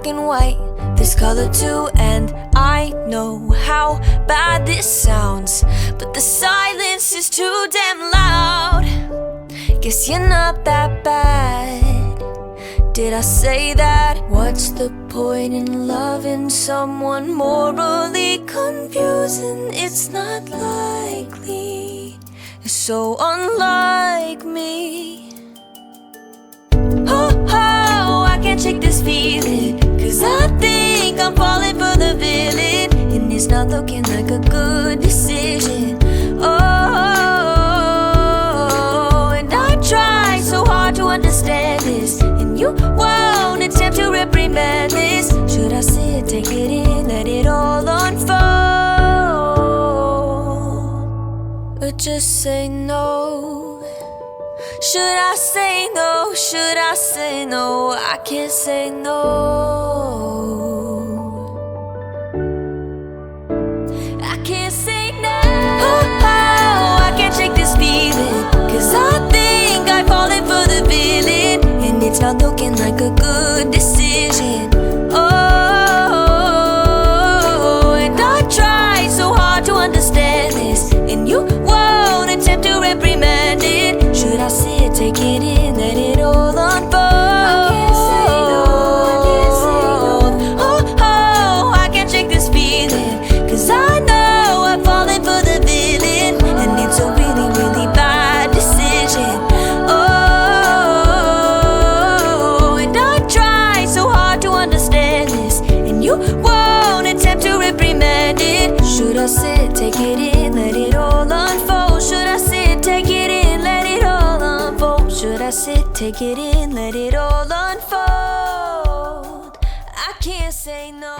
black and white, there's color too. And I know how bad this sounds, but the silence is too damn loud. Guess you're not that bad. Did I say that? What's the point in loving someone morally confusing? It's not likely, it's so unlike me. Oh, I can't shake this feeling, 'cause I think I'm falling for the villain, and it's not looking like a good decision. Oh, and I try so hard to understand this, and you won't attempt to reprimand this. Should I say it, take it in, let it all unfold, or just say no? Should I say no? Should I say no? I can't say no. I can't say no. Oh, I can't shake this feeling, 'cause I think I've fallen for the villain, and it's not looking like a good decision. Oh, and I try so hard to understand this, and you won't attempt to reprimand it. Should I say it, take it in, let it all unfold? I can't say no, I can't say no. Oh, I can't shake this feeling, 'cause I know I've fallen for the villain, and it's a really, really bad decision. Oh, and I try so hard to understand this, and you won't attempt to reprimand it. Should I say it, take it in, let it all unfold? Should I say it, take it in, let it all unfold? Should I sit, take it in, let it all unfold? I can't say no.